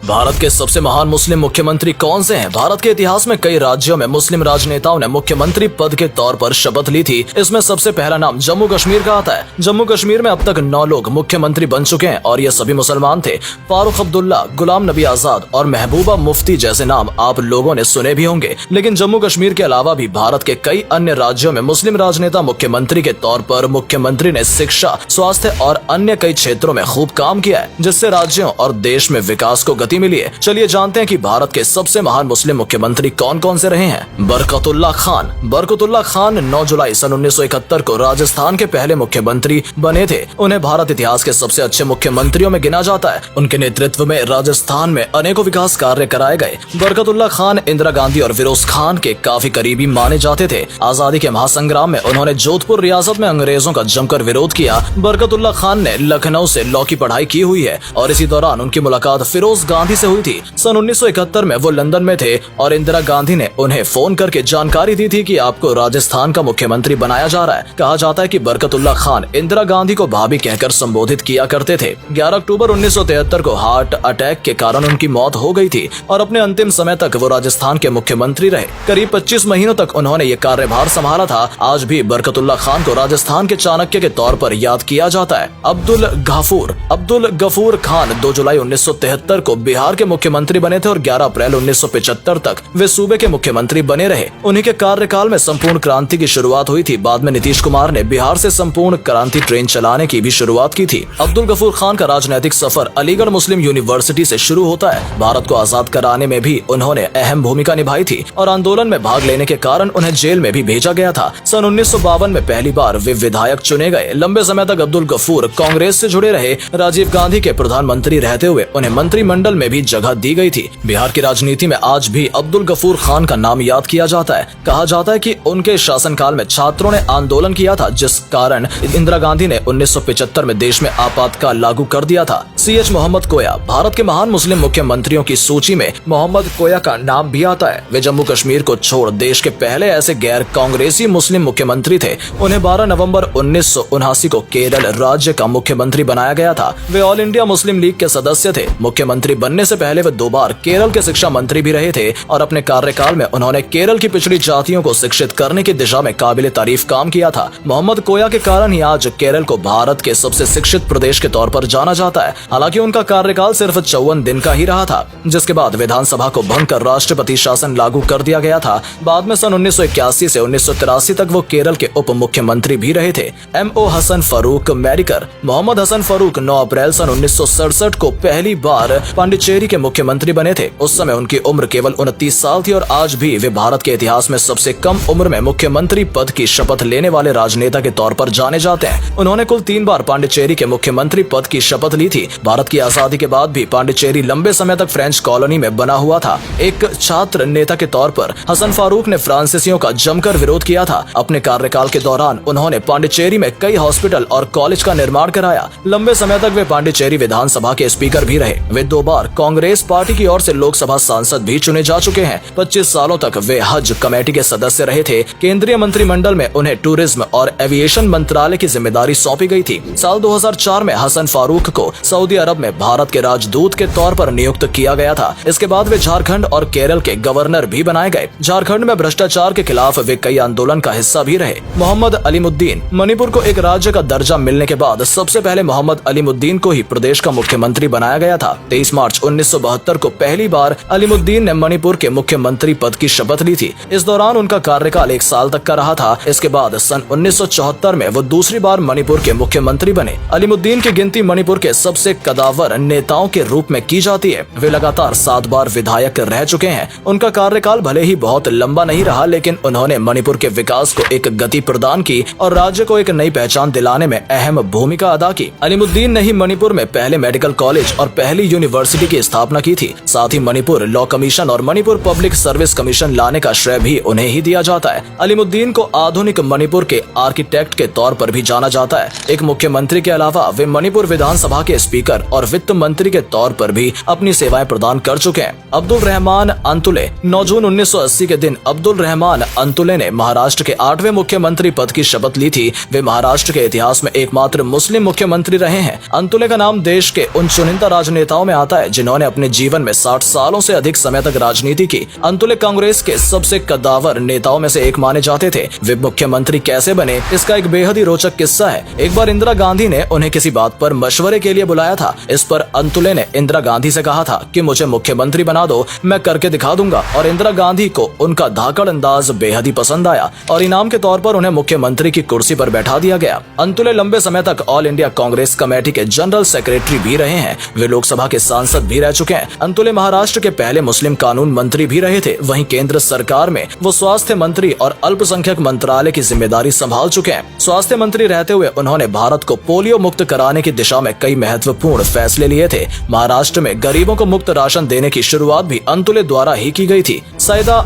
भारत के सबसे महान मुस्लिम मुख्यमंत्री कौन से हैं? भारत के इतिहास में कई राज्यों में मुस्लिम राजनेताओं ने मुख्यमंत्री पद के तौर पर शपथ ली थी। इसमें सबसे पहला नाम जम्मू कश्मीर का आता है। जम्मू कश्मीर में अब तक 9 लोग मुख्यमंत्री बन चुके हैं और ये सभी मुसलमान थे। फारूक अब्दुल्ला, गुलाम नबी आजाद और महबूबा मुफ्ती जैसे नाम आप लोगों ने सुने भी होंगे। लेकिन जम्मू कश्मीर के अलावा भी भारत के कई अन्य राज्यों में मुस्लिम राजनेता मुख्यमंत्री के तौर पर मुख्यमंत्री ने शिक्षा, स्वास्थ्य और अन्य कई क्षेत्रों में खूब काम किया है, जिससे राज्यों और देश में विकास को गति मिली है। चलिए जानते हैं कि भारत के सबसे महान मुस्लिम मुख्यमंत्री कौन कौन से रहे हैं। बरकतुल्लाह खान। बरकतुल्लाह खान 9 जुलाई सन 1971 को राजस्थान के पहले मुख्यमंत्री बने थे। उन्हें भारत इतिहास के सबसे अच्छे मुख्यमंत्रियों में गिना जाता है। उनके नेतृत्व में राजस्थान में अनेकों विकास कार्य कराए गए। बरकतुल्लाह खान इंदिरा गांधी और फिरोज खान के काफी करीबी माने जाते थे। आजादी के महासंग्राम में उन्होंने जोधपुर रियासत में अंग्रेजों का जमकर विरोध किया। बरकतुल्लाह खान ने लखनऊ से लॉ की पढ़ाई की हुई है और इसी दौरान उनकी मुलाकात फिरोज गांधी से हुई थी। सन 1971 में वो लंदन में थे और इंदिरा गांधी ने उन्हें फोन करके जानकारी दी थी कि आपको राजस्थान का मुख्यमंत्री बनाया जा रहा है। कहा जाता है कि बरकतुल्लाह खान इंदिरा गांधी को भाभी कहकर संबोधित किया करते थे। 11 अक्टूबर 1973 को हार्ट अटैक के कारण उनकी मौत हो गई थी और अपने अंतिम समय तक वो राजस्थान के मुख्यमंत्री रहे। करीब 25 महीनों तक उन्होंने ये कार्यभार संभाला था। आज भी बरकतुल्लाह खान को राजस्थान के चाणक्य के तौर पर याद किया जाता है। अब्दुल गफूर खान 2 जुलाई 1973 को बिहार के मुख्यमंत्री बने थे और 11 अप्रैल 1975 तक वे सूबे के मुख्यमंत्री बने रहे। उन्हीं के कार्यकाल में संपूर्ण क्रांति की शुरुआत हुई थी। बाद में नीतीश कुमार ने बिहार से संपूर्ण क्रांति ट्रेन चलाने की भी शुरुआत की थी। अब्दुल गफूर खान का राजनीतिक सफर अलीगढ़ मुस्लिम यूनिवर्सिटी से शुरू होता है। भारत को आजाद कराने में भी उन्होंने अहम भूमिका निभाई थी और आंदोलन में भाग लेने के कारण उन्हें जेल में भी भेजा गया था। सन 1952 में पहली बार वे विधायक चुने गए। लंबे समय तक अब्दुल गफूर कांग्रेस से जुड़े रहे। राजीव गांधी के प्रधानमंत्री रहते हुए उन्हें मंत्रिमंडल में भी जगह दी गई थी। बिहार की राजनीति में आज भी अब्दुल गफूर खान का नाम याद किया जाता है। कहा जाता है कि उनके शासनकाल में छात्रों ने आंदोलन किया था, जिस कारण इंदिरा गांधी ने 1975 में देश में आपातकाल लागू कर दिया था। CH मोहम्मद कोया। भारत के महान मुस्लिम मुख्यमंत्रियों की सूची में मोहम्मद कोया का नाम भी आता है। वे जम्मू कश्मीर को छोड़ देश के पहले ऐसे गैर कांग्रेसी मुस्लिम मुख्यमंत्री थे। उन्हें 12 नवंबर 1979 को केरल राज्य का मुख्यमंत्री बनाया गया था। वे ऑल इंडिया मुस्लिम लीग के सदस्य थे। मुख्यमंत्री बनने से पहले वे 2 बार केरल के शिक्षा मंत्री भी रहे थे और अपने कार्यकाल में उन्होंने केरल की पिछड़ी जातियों को शिक्षित करने की दिशा में काबिले तारीफ काम किया था। मोहम्मद कोया के कारण ही आज केरल को भारत के सबसे शिक्षित प्रदेश के तौर पर जाना जाता है। हालांकि उनका कार्यकाल सिर्फ 54 दिन का ही रहा था, जिसके बाद विधानसभा को भंग कर राष्ट्रपति शासन लागू कर दिया गया था। बाद में सन 1981 से 1983 तक वो केरल के उप मुख्यमंत्री भी रहे थे। MO हसन फारूक मेडिकर। मोहम्मद हसन फारूक 9 अप्रैल सन 1967 को पहली बार पांडिचेरी के मुख्यमंत्री बने थे। उस समय उनकी उम्र केवल 29 साल थी और आज भी वे भारत के इतिहास में सबसे कम उम्र में मुख्यमंत्री पद की शपथ लेने वाले राजनेता के तौर पर जाने जाते हैं। उन्होंने कुल 3 बार पांडिचेरी के मुख्यमंत्री पद की शपथ ली थी। भारत की आजादी के बाद भी पांडिचेरी लंबे समय तक फ्रेंच कॉलोनी में बना हुआ था। एक छात्र नेता के तौर पर हसन फारूक ने फ्रांसीसियों का जमकर विरोध किया था। अपने कार्यकाल के दौरान उन्होंने पांडिचेरी में कई हॉस्पिटल और कॉलेज का निर्माण कराया। लंबे समय तक वे पांडिचेरी विधानसभा के स्पीकर भी रहे। वे 2 बार कांग्रेस पार्टी की ओर से लोकसभा सांसद भी चुने जा चुके हैं। 25 सालों तक वे हज कमेटी के सदस्य रहे थे। केंद्रीय मंत्रिमंडल में उन्हें टूरिज्म और एविएशन मंत्रालय की जिम्मेदारी सौंपी गई थी। साल 2004 में हसन फारूक को सऊदी अरब में भारत के राजदूत के तौर पर नियुक्त किया गया था। इसके बाद वे झारखंड और केरल के गवर्नर भी बनाए गए। झारखंड में भ्रष्टाचार के खिलाफ वे कई आंदोलन का हिस्सा भी रहे। मोहम्मद अलीमुद्दीन। मणिपुर को एक राज्य का दर्जा मिलने के बाद सबसे पहले मोहम्मद अलीमुद्दीन को ही प्रदेश का मुख्यमंत्री बनाया गया था। 23 मार्च 1972 को पहली बार अलीमुद्दीन ने मणिपुर के मुख्यमंत्री पद की शपथ ली थी। इस दौरान उनका कार्यकाल 1 साल तक का रहा था। इसके बाद सन 1974 में वो दूसरी बार मणिपुर के मुख्यमंत्री बने। अलीमुद्दीन की गिनती मणिपुर के सबसे कदावर नेताओं के रूप में की जाती है। वे लगातार 7 बार विधायक रह चुके हैं। उनका कार्यकाल भले ही बहुत लंबा नहीं रहा, लेकिन उन्होंने मणिपुर के विकास को एक गति प्रदान की और राज्य को एक नई पहचान दिलाने में अहम भूमिका अदा की। अलीमुद्दीन ने ही मणिपुर में पहले मेडिकल कॉलेज और पहली यूनिवर्सिटी की स्थापना की थी। साथ ही मणिपुर लॉ कमीशन और मणिपुर पब्लिक सर्विस कमीशन लाने का श्रेय भी उन्हें ही दिया जाता है। अलीमुद्दीन को आधुनिक मणिपुर के आर्किटेक्ट के तौर पर भी जाना जाता है। एक मुख्यमंत्री के अलावा वे मणिपुर विधानसभा के स्पीकर और वित्त मंत्री के तौर पर भी अपनी सेवाएं प्रदान कर चुके हैं। अब्दुल रहमान अंतुले। 9 जून 1980 के दिन अब्दुल रहमान अंतुले ने महाराष्ट्र के 8वें मुख्यमंत्री पद की शपथ ली थी। वे महाराष्ट्र के इतिहास में एकमात्र मुस्लिम मुख्यमंत्री रहे हैं। अंतुले का नाम देश के उन चुनिंदा राजनेताओं में आता है जिन्होंने अपने जीवन में 60 सालों से अधिक समय तक राजनीति की। अंतुले कांग्रेस के सबसे कद्दावर नेताओं में से एक माने जाते थे। वे मुख्यमंत्री कैसे बने, इसका एक बेहद ही रोचक किस्सा है। एक बार इंदिरा गांधी ने उन्हें किसी बात पर मशवरे के लिए बुलाया था। इस पर अंतुले ने इंदिरा गांधी से कहा था कि मुझे मुख्यमंत्री बना दो, मैं करके दिखा दूंगा। और इंदिरा गांधी को उनका धाकड़ अंदाज बेहद ही पसंद आया और इनाम के तौर पर उन्हें मुख्यमंत्री की कुर्सी पर बैठा दिया गया। अंतुले लंबे समय तक ऑल इंडिया कांग्रेस कमेटी के जनरल सेक्रेटरी भी रहे हैं। वे लोकसभा के सांसद भी रह चुके हैं। अंतुले महाराष्ट्र के पहले मुस्लिम कानून मंत्री भी रहे थे। वहीं केंद्र सरकार में वो स्वास्थ्य मंत्री और अल्पसंख्यक मंत्रालय की जिम्मेदारी संभाल चुके हैं। स्वास्थ्य मंत्री रहते हुए उन्होंने भारत को पोलियो मुक्त कराने की दिशा में कई महत्वपूर्ण फैसले लिए थे। महाराष्ट्र में गरीबों को मुफ्त राशन देने की शुरुआत भी अंतुले द्वारा ही की गई थी। सैयदा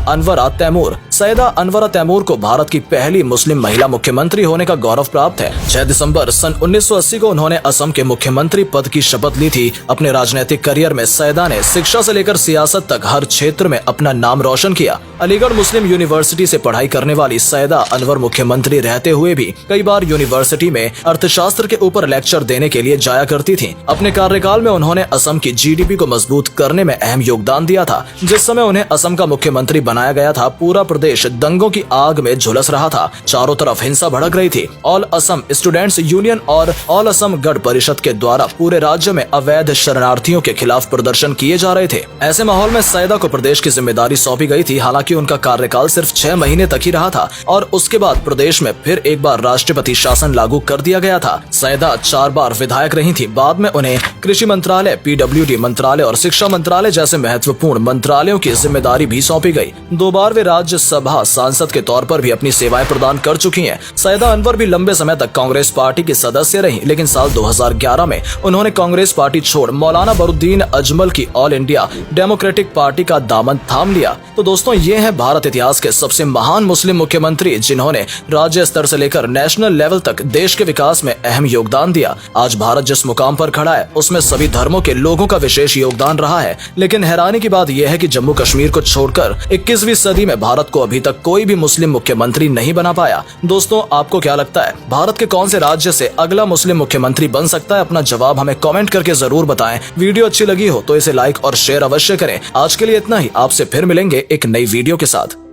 अनवरा तैमूर को भारत की पहली मुस्लिम महिला मुख्यमंत्री होने का गौरव प्राप्त है। 6 दिसंबर सन 1980 को उन्होंने असम के मुख्यमंत्री पद की शपथ ली थी। अपने राजनीतिक करियर में सैयदा ने शिक्षा से लेकर सियासत तक हर क्षेत्र में अपना नाम रोशन किया। अलीगढ़ मुस्लिम यूनिवर्सिटी से पढ़ाई करने वाली सैयदा अनवर मुख्यमंत्री रहते हुए भी कई बार यूनिवर्सिटी में अर्थशास्त्र के ऊपर लेक्चर देने के लिए जाया करती थी। अपने कार्यकाल में उन्होंने असम की जीडीपी को मजबूत करने में अहम योगदान दिया था। जिस समय उन्हें असम का मुख्यमंत्री बनाया गया था, पूरा प्रदेश दंगों की आग में झुलस रहा था। चारों तरफ हिंसा भड़क रही थी। ऑल असम स्टूडेंट्स यूनियन और ऑल असम गढ़ परिषद के द्वारा पूरे राज्य में अवैध शरणार्थियों के खिलाफ प्रदर्शन किए जा रहे थे। ऐसे माहौल में सैयदा को प्रदेश की जिम्मेदारी सौंपी गई थी। हालांकि उनका कार्यकाल सिर्फ 6 महीने तक ही रहा था और उसके बाद प्रदेश में फिर एक बार राष्ट्रपति शासन लागू कर दिया गया था। सैयदा 4 बार विधायक रही थी। बाद में उन्हें कृषि मंत्रालय, पीडब्ल्यूडी मंत्रालय और शिक्षा मंत्रालय जैसे महत्वपूर्ण मंत्रालयों की जिम्मेदारी भी सौंपी गई। 2 बार वे राज्यसभा सांसद के तौर पर भी अपनी सेवाएं प्रदान कर चुकी हैं। सैयदा अनवर भी लंबे समय तक कांग्रेस पार्टी की सदस्य रही, लेकिन साल 2011 में उन्होंने कांग्रेस पार्टी छोड़ मौलाना बरुद्दीन अजमल की ऑल इंडिया डेमोक्रेटिक पार्टी का दामन थाम लिया। तो दोस्तों, ये है भारत इतिहास के सबसे महान मुस्लिम मुख्यमंत्री जिन्होंने राज्य स्तर से लेकर नेशनल लेवल तक देश के विकास में अहम योगदान दिया। आज भारत जिस मुकाम पर खड़ा है उसमें सभी धर्मों के लोगों का विशेष योगदान रहा है। लेकिन हैरानी की बात यह है कि जम्मू कश्मीर को छोड़कर 21वीं सदी में भारत को अभी तक कोई भी मुस्लिम मुख्यमंत्री नहीं बना पाया। दोस्तों, आपको क्या लगता है, भारत के कौन से राज्य से अगला मुस्लिम मुख्यमंत्री बन सकता है? अपना जवाब हमें कमेंट करके जरूर बताएं। वीडियो अच्छी लगी हो तो इसे लाइक और शेयर अवश्य करें। आज के लिए इतना ही। आपसे फिर मिलेंगे एक नई वीडियो के साथ।